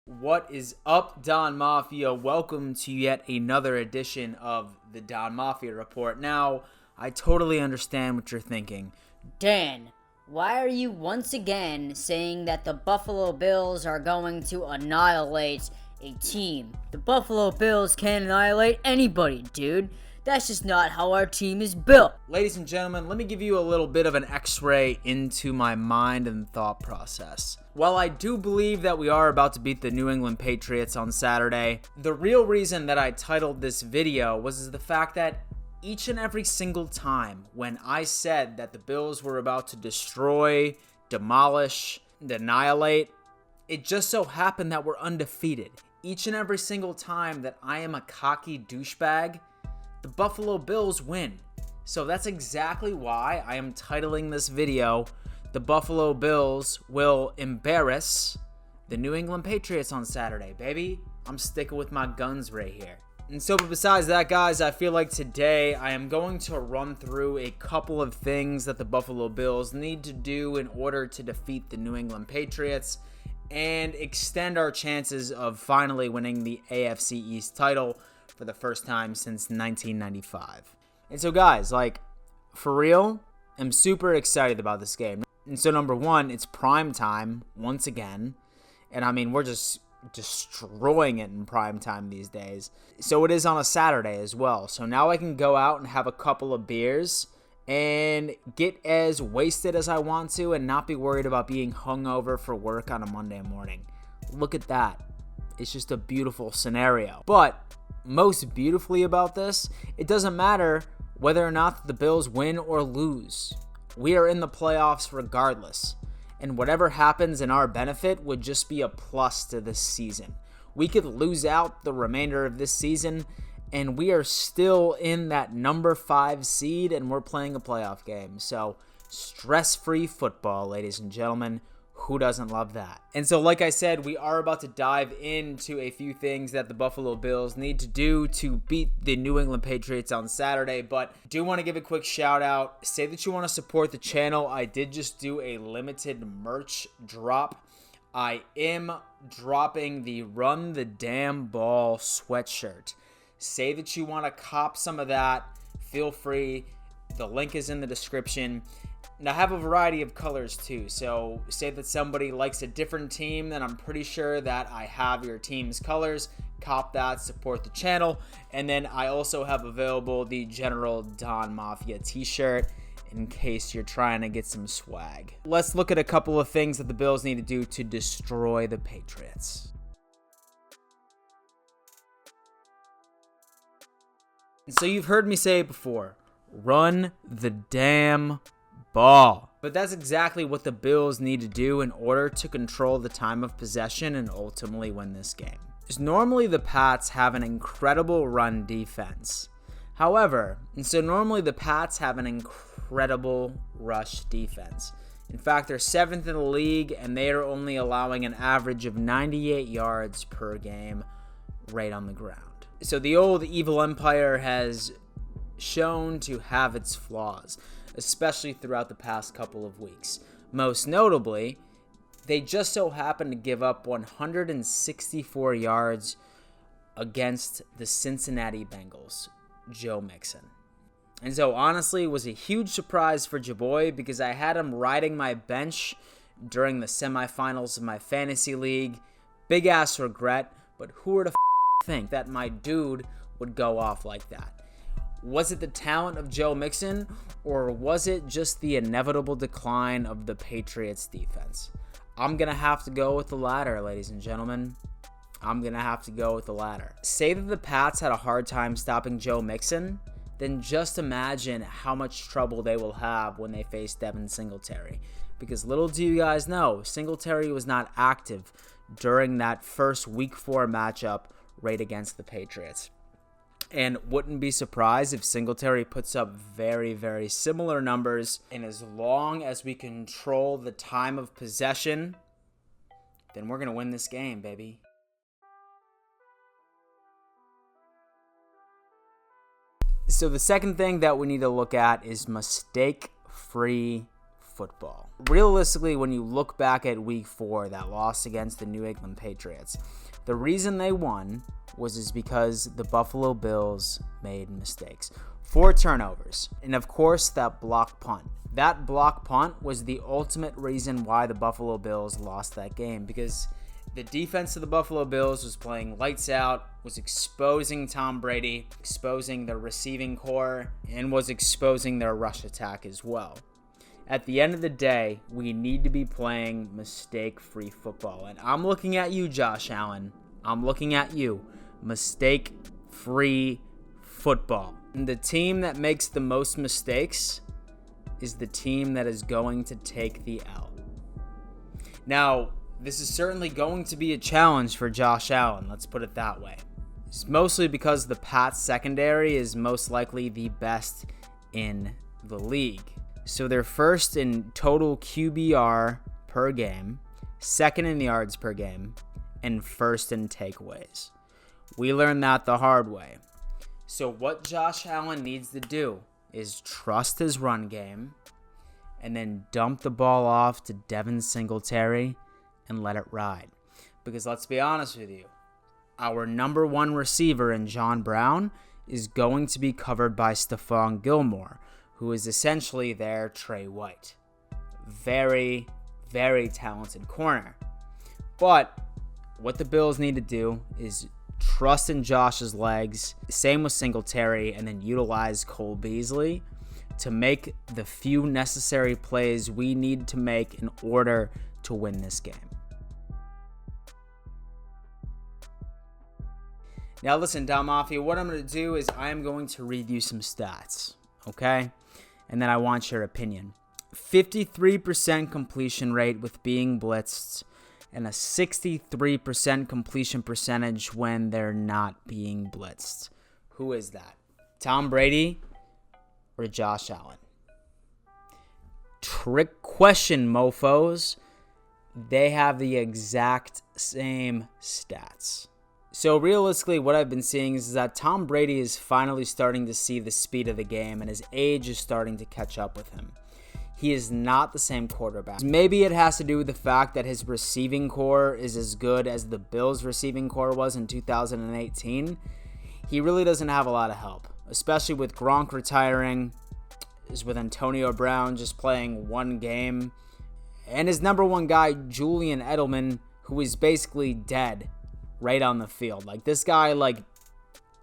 What is up, Don Mafia? Welcome to yet another edition of the Don Mafia Report. Now, I totally understand what you're thinking. Dan, why are you once again saying that the Buffalo Bills are going to annihilate a team? The Buffalo Bills can't annihilate anybody, dude. That's just not how our team is built. Ladies and gentlemen, let me give you a little bit of an x-ray into my mind and thought process. While I do believe that we are about to beat the New England Patriots on Saturday, the real reason that I titled this video was the fact that each and every single time when I said that the Bills were about to destroy, demolish, annihilate, it just so happened that we're undefeated. Each and every single time that I am a cocky douchebag, the Buffalo Bills win. So that's exactly why I am titling this video, "The Buffalo Bills Will Embarrass the New England Patriots on Saturday," baby. I'm sticking with my guns right here. And so, but besides that, guys, I feel like today I am going to run through a couple of things that the Buffalo Bills need to do in order to defeat the New England Patriots and extend our chances of finally winning the AFC East title for the first time since 1995. And so, guys, for real, I'm super excited about this game. And so, number one, it's prime time once again. And I mean, we're just destroying it in prime time these days. So it is on a Saturday as well. So now I can go out and have a couple of beers and get as wasted as I want to and not be worried about being hungover for work on a Monday morning. Look at that. It's just a beautiful scenario. But most beautifully about this, it doesn't matter whether or not the Bills win or lose. We are in the playoffs regardless. And whatever happens in our benefit would just be a plus to this season. We could lose out the remainder of this season, and we are still in that number 5 seed, and we're playing a playoff game. So, stress-free football, ladies and gentlemen. Who doesn't love that? And so, like I said, we are about to dive into a few things that the Buffalo Bills need to do to beat the New England Patriots on Saturday. But I do want to give a quick shout out. Say that you want to support the channel. I did just do a limited merch drop. I am dropping the Run the Damn Ball sweatshirt. Say that you want to cop some of that. Feel free. The link is in the description. And I have a variety of colors too, so say that somebody likes a different team, then I'm pretty sure that I have your team's colors. Cop that, support the channel. And then I also have available the General Don Mafia t-shirt in case you're trying to get some swag. Let's look at a couple of things that the Bills need to do to destroy the Patriots. And so you've heard me say it before, run the damn ball. But that's exactly what the Bills need to do in order to control the time of possession and ultimately win this game. Because normally the Pats have an incredible run defense. However, normally the Pats have an incredible rush defense. In fact, they're 7th in the league, and they are only allowing an average of 98 yards per game right on the ground. So the old evil empire has shown to have its flaws, especially throughout the past couple of weeks. Most notably, they just so happened to give up 164 yards against the Cincinnati Bengals, Joe Mixon. And so honestly, it was a huge surprise for Jaboy because I had him riding my bench during the semifinals of my fantasy league. Big ass regret, but who would have think that my dude would go off like that? Was it the talent of Joe Mixon, or was it just the inevitable decline of the Patriots defense? I'm going to have to go with the latter, ladies and gentlemen. I'm going to have to go with the latter. Say that the Pats had a hard time stopping Joe Mixon, then just imagine how much trouble they will have when they face Devin Singletary. Because little do you guys know, Singletary was not active during that first Week 4 matchup right against the Patriots. And wouldn't be surprised if Singletary puts up very, very similar numbers. And as long as we control the time of possession, then we're going to win this game, baby. So the second thing that we need to look at is mistake-free football. Realistically, when you look back at week 4, that loss against the New England Patriots, the reason they won was because the Buffalo Bills made mistakes. 4 turnovers, and of course that block punt. That block punt was the ultimate reason why the Buffalo Bills lost that game, because the defense of the Buffalo Bills was playing lights out, was exposing Tom Brady, exposing their receiving core, and was exposing their rush attack as well. At the end of the day, we need to be playing mistake-free football. And I'm looking at you, Josh Allen. I'm looking at you. Mistake-free football. And the team that makes the most mistakes is the team that is going to take the L. Now, this is certainly going to be a challenge for Josh Allen, let's put it that way. It's mostly because the Pats secondary is most likely the best in the league. So they're first in total QBR per game, second in yards per game, and first in takeaways. We learned that the hard way. So what Josh Allen needs to do is trust his run game and then dump the ball off to Devin Singletary and let it ride. Because let's be honest with you, our number 1 receiver in John Brown is going to be covered by Stephon Gilmore, who is essentially their Trey White. Very, very talented corner. But what the Bills need to do is trust in Josh's legs, same with Singletary, and then utilize Cole Beasley to make the few necessary plays we need to make in order to win this game. Now listen, Don Mafia, what I'm going to do is I am going to read you some stats, okay? And then I want your opinion. 53% completion rate with being blitzed, and a 63% completion percentage when they're not being blitzed. Who is that? Tom Brady or Josh Allen? Trick question, mofos. They have the exact same stats. So realistically, what I've been seeing is that Tom Brady is finally starting to see the speed of the game, and his age is starting to catch up with him. He is not the same quarterback. Maybe it has to do with the fact that his receiving core is as good as the Bills' receiving core was in 2018. He really doesn't have a lot of help, especially with Gronk retiring, is with Antonio Brown just playing one game, and his number 1 guy, Julian Edelman, who is basically dead right on the field. Like, this guy,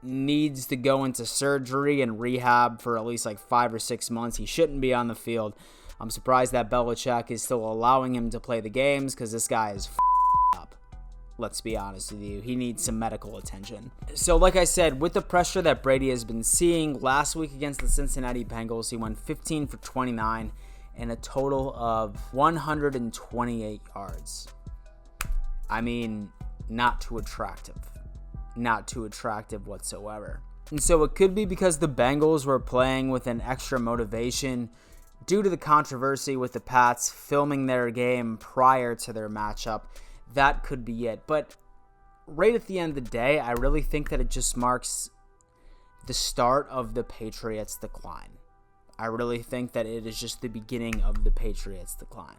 needs to go into surgery and rehab for at least 5 or 6 months. He shouldn't be on the field. I'm surprised that Belichick is still allowing him to play the games because this guy is up. Let's be honest with you. He needs some medical attention. So like I said, with the pressure that Brady has been seeing, last week against the Cincinnati Bengals, he went 15 for 29 and a total of 128 yards. I mean, not too attractive. Not too attractive whatsoever. And so it could be because the Bengals were playing with an extra motivation due to the controversy with the Pats filming their game prior to their matchup. That could be it. But right at the end of the day, I really think that it just marks the start of the Patriots' decline. I really think that it is just the beginning of the Patriots' decline.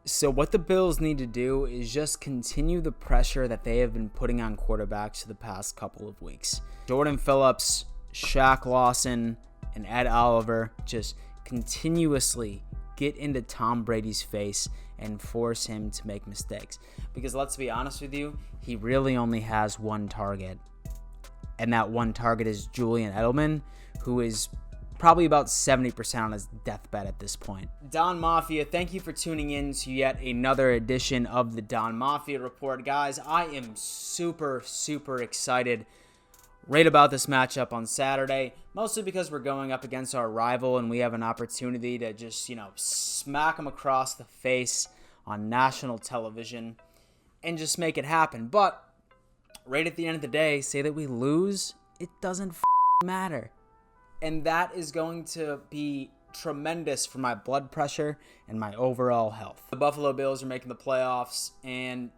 So what the Bills need to do is just continue the pressure that they have been putting on quarterbacks for the past couple of weeks. Jordan Phillips, Shaq Lawson, and Ed Oliver just continuously get into Tom Brady's face and force him to make mistakes. Because let's be honest with you, he really only has one target. And that one target is Julian Edelman, who is probably about 70% on his deathbed at this point. Don Mafia, thank you for tuning in to yet another edition of the Don Mafia Report. Guys, I am super, super excited right about this matchup on Saturday, mostly because we're going up against our rival and we have an opportunity to just, smack them across the face on national television and just make it happen. But right at the end of the day, say that we lose, it doesn't matter. And that is going to be tremendous for my blood pressure and my overall health. The Buffalo Bills are making the playoffs, and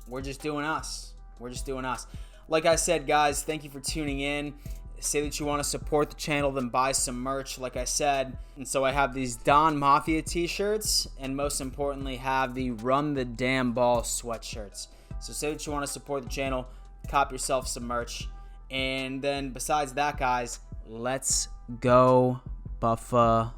we're just doing us. We're just doing us. Like I said, guys, thank you for tuning in. say that you want to support the channel, then buy some merch, like I said. And so I have these Don Mafia t-shirts, and most importantly, have the Run the Damn Ball sweatshirts. So say that you want to support the channel, cop yourself some merch. And then besides that, guys, let's go Buffalo.